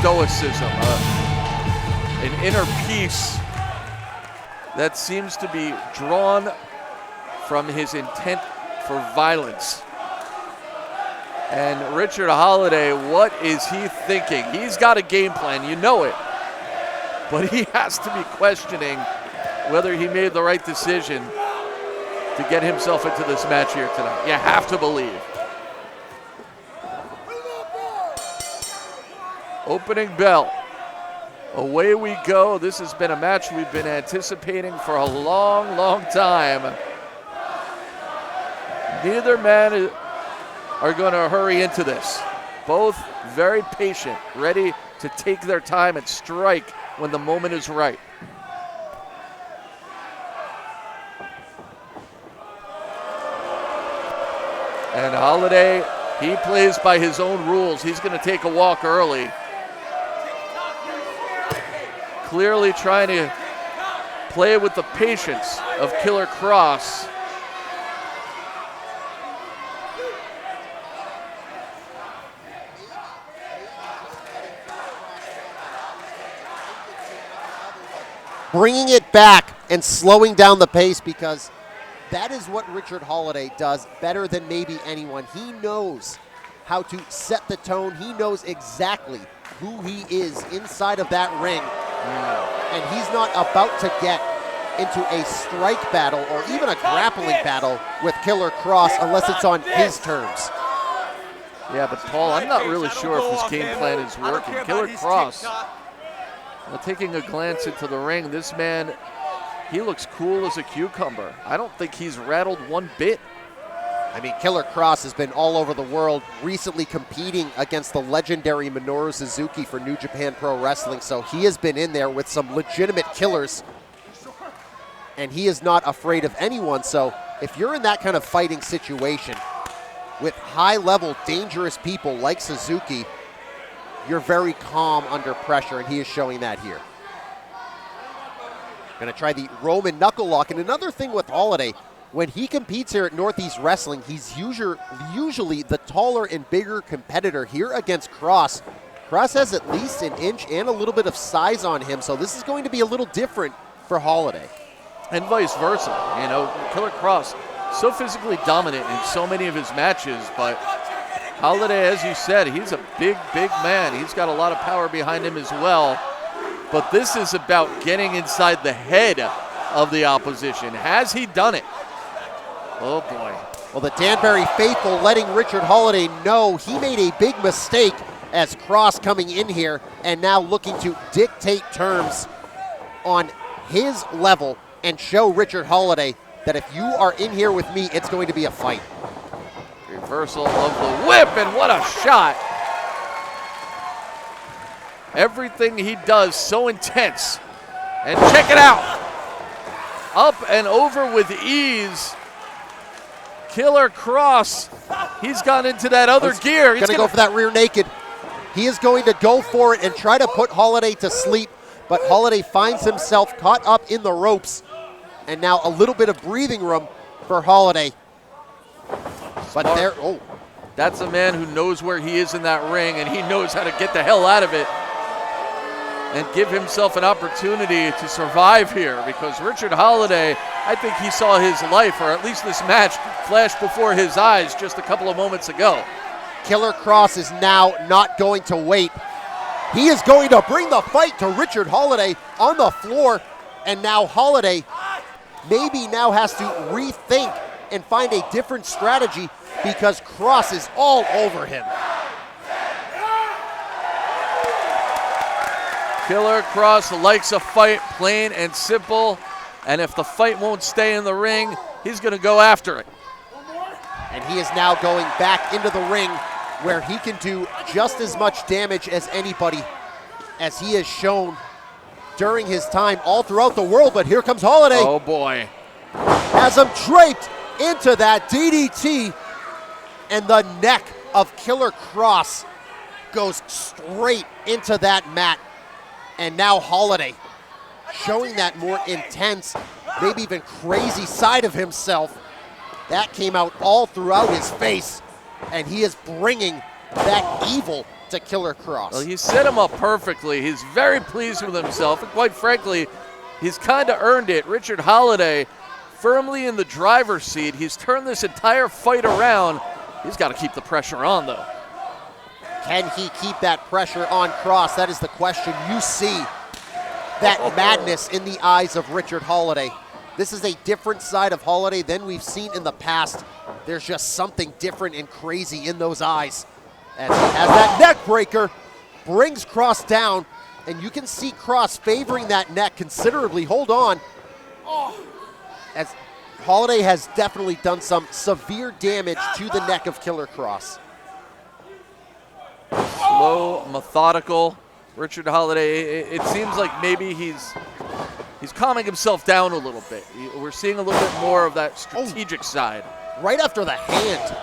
stoicism, an inner peace that seems to be drawn from his intent for violence. And Richard Holliday, what is he thinking? He's got a game plan, you know it. But he has to be questioning whether he made the right decision to get himself into this match here tonight. You have to believe. Opening bell. Away we go. This has been a match we've been anticipating for a long, long time. Neither man are going to hurry into this. Both very patient, ready to take their time and strike when the moment is right. And Holliday, he plays by his own rules. He's going to take a walk early. Clearly trying to play with the patience of Killer Kross. Bringing it back and slowing down the pace, because that is what Richard Holliday does better than maybe anyone. He knows how to set the tone. He knows exactly who he is inside of that ring. And he's not about to get into a strike battle or even a grappling battle with Killer Kross unless it's on his terms. Yeah, but Paul, I'm not really sure if this game plan is working. Killer Kross, taking a glance into the ring, this man, he looks cool as a cucumber. I don't think he's rattled one bit. I mean, Killer Kross has been all over the world, recently competing against the legendary Minoru Suzuki for New Japan Pro Wrestling, so he has been in there with some legitimate killers, and he is not afraid of anyone. So if you're in that kind of fighting situation with high-level, dangerous people like Suzuki, you're very calm under pressure, and he is showing that here. Gonna try the Roman knuckle lock, and another thing with Holliday, when he competes here at Northeast Wrestling, he's usually the taller and bigger competitor. Here against Kross, Kross has at least an inch and a little bit of size on him, so this is going to be a little different for Holliday. And vice versa. You know, Killer Kross, so physically dominant in so many of his matches, but Holliday, as you said, he's a big, big man. He's got a lot of power behind him as well. But this is about getting inside the head of the opposition. Has he done it? Oh, boy. Well, the Danbury faithful letting Richard Holliday know he made a big mistake as Kross coming in here and now looking to dictate terms on his level and show Richard Holliday that if you are in here with me, it's going to be a fight. Reversal of the whip, and what a shot. Everything he does so intense. And check it out. Up and over with ease. Killer Kross, he's gone into that other gear. He's gonna go for that rear naked. He is going to go for it and try to put Holliday to sleep, but Holliday finds himself caught up in the ropes, and now a little bit of breathing room for Holliday. But there, oh. That's a man who knows where he is in that ring, and he knows how to get the hell out of it and give himself an opportunity to survive here, because Richard Holliday, I think he saw his life, or at least this match, flash before his eyes just a couple of moments ago. Killer Kross is now not going to wait. He is going to bring the fight to Richard Holliday on the floor, and now Holliday maybe now has to rethink and find a different strategy because Kross is all over him. Killer Kross likes a fight, plain and simple, and if the fight won't stay in the ring, he's going to go after it. And he is now going back into the ring where he can do just as much damage as anybody, as he has shown during his time all throughout the world. But here comes Holliday. Oh boy. Has him draped into that DDT, and the neck of Killer Kross goes straight into that mat. And now Holliday showing that more intense, maybe even crazy side of himself. That came out all throughout his face, and he is bringing that evil to Killer Kross. Well, he set him up perfectly. He's very pleased with himself, and quite frankly, he's kind of earned it. Richard Holliday firmly in the driver's seat. He's turned this entire fight around. He's got to keep the pressure on, though. Can he keep that pressure on Kross? That is the question. You see that madness in the eyes of Richard Holliday. This is a different side of Holliday than we've seen in the past. There's just something different and crazy in those eyes. As he has that neck breaker, brings Kross down, and you can see Kross favoring that neck considerably. Hold on. As Holliday has definitely done some severe damage to the neck of Killer Kross. Slow, methodical. Richard Holliday, it seems like maybe he's calming himself down a little bit. We're seeing a little bit more of that strategic side. Right after the hand.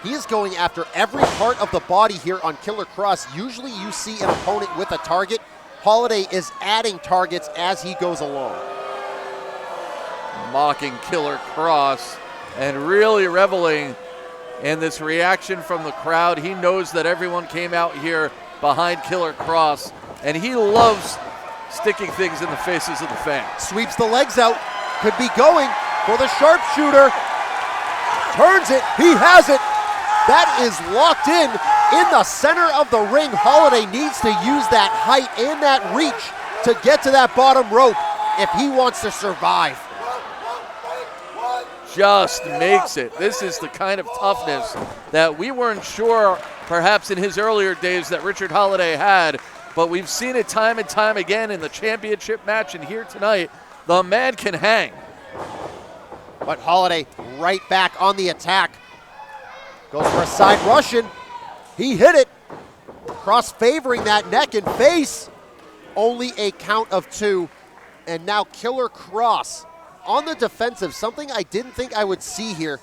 He is going after every part of the body here on Killer Kross. Usually you see an opponent with a target. Holliday is adding targets as he goes along. Mocking Killer Kross and really reveling in this reaction from the crowd. He knows that everyone came out here behind Killer Kross, and he loves sticking things in the faces of the fans. Sweeps the legs out, could be going for the sharpshooter. Turns it, he has it. That is locked in the center of the ring. Holliday needs to use that height and that reach to get to that bottom rope if he wants to survive. Just makes it. This is the kind of toughness that we weren't sure perhaps in his earlier days that Richard Holliday had, but we've seen it time and time again in the championship match, and here tonight, the man can hang. But Holliday right back on the attack. Goes for a side Russian. He hit it. Kross favoring that neck and face. Only a count of 2. And now Killer Kross on the defensive, something I didn't think I would see here,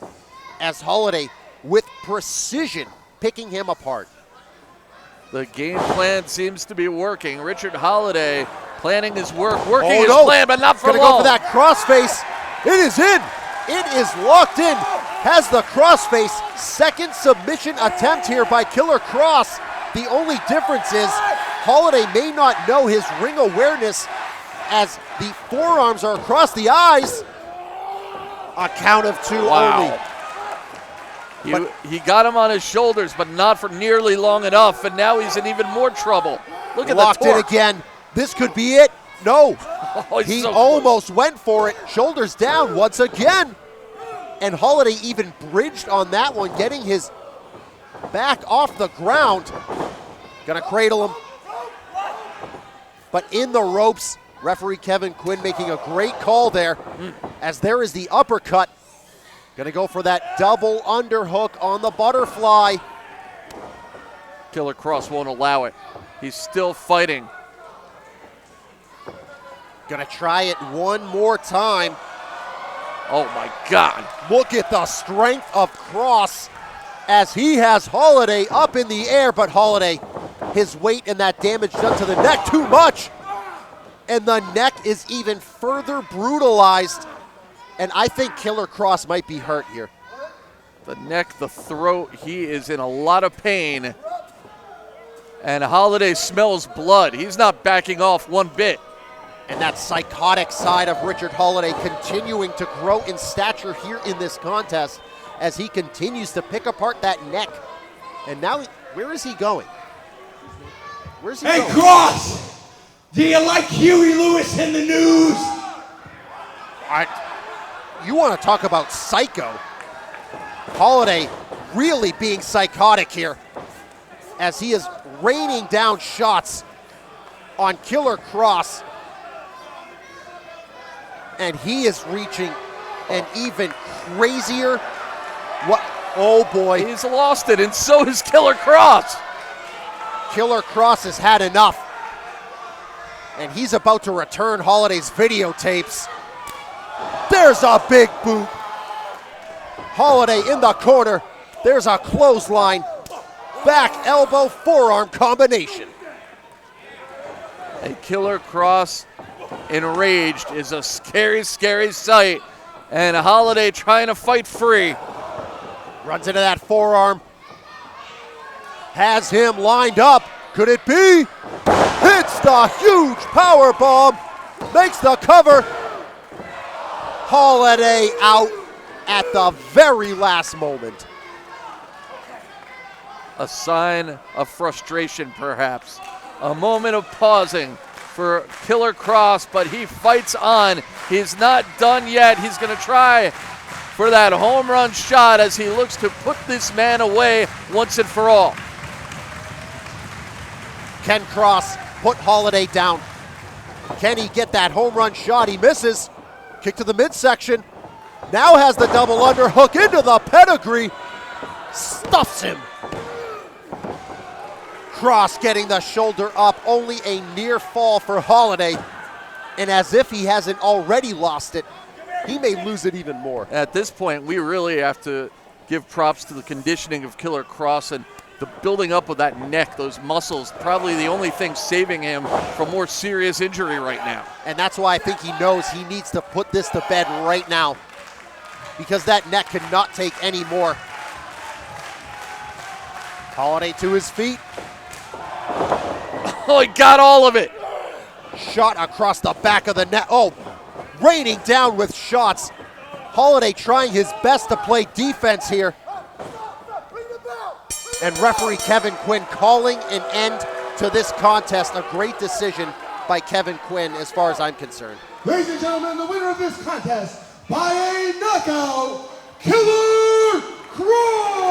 as Holliday with precision picking him apart. The game plan seems to be working. Richard Holliday planning his work, working his plan, but not for long. Gonna go for that crossface. It is in. It is locked in. Has the crossface. Second submission attempt here by Killer Kross. The only difference is Holliday may not know his ring awareness as the forearms are across the eyes. A count of 2 only. He got him on his shoulders, but not for nearly long enough, and now he's in even more trouble. Look at locked the torque. in again. This could be it. No. He so almost went for it. Shoulders down once again. And Holliday even bridged on that one, getting his back off the ground. Gonna cradle him. But in the ropes, referee Kevin Quinn making a great call there, as there is the uppercut. Gonna go for that double underhook on the butterfly. Killer Kross won't allow it. He's still fighting. Gonna try it one more time. Oh my God. Look at the strength of Kross as he has Holliday up in the air, but Holliday, his weight and that damage done to the neck, too much. And the neck is even further brutalized. And I think Killer Kross might be hurt here. The neck, the throat, he is in a lot of pain. And Holliday smells blood. He's not backing off one bit. And that psychotic side of Richard Holliday continuing to grow in stature here in this contest as he continues to pick apart that neck. And now, where is he going? Where's he going? Hey, Kross! Do you like Huey Lewis in the news? You want to talk about psycho? Holliday really being psychotic here as he is raining down shots on Killer Kross. And he is reaching an even crazier. What? Oh boy. He's lost it, and so is Killer Kross. Killer Kross has had enough. And he's about to return Holliday's videotapes. There's a big boot. Holliday in the corner. There's a clothesline. Back elbow forearm combination. And Killer Kross, enraged, is a scary, scary sight. And Holliday trying to fight free. Runs into that forearm. Has him lined up. Could it be? Hits the huge power bomb. Makes the cover. Holliday out at the very last moment. A sign of frustration, perhaps. A moment of pausing for Killer Kross, but he fights on. He's not done yet. He's going to try for that home run shot as he looks to put this man away once and for all. Ken Kross put Holliday down. Can he get that home run shot? He misses. Kick to the midsection. Now has the double underhook into the pedigree. Stuffs him. Kross getting the shoulder up. Only a near fall for Holliday. And as if he hasn't already lost it, he may lose it even more. At this point, we really have to give props to the conditioning of Killer Kross and the building up of that neck, those muscles, probably the only thing saving him from more serious injury right now. And that's why I think he knows he needs to put this to bed right now, because that neck cannot take any more. Holliday to his feet. Oh, he got all of it. Shot across the back of the net. Oh, raining down with shots. Holliday trying his best to play defense here. And referee Kevin Quinn calling an end to this contest. A great decision by Kevin Quinn as far as I'm concerned. Ladies and gentlemen, the winner of this contest by a knockout, Killer Kross!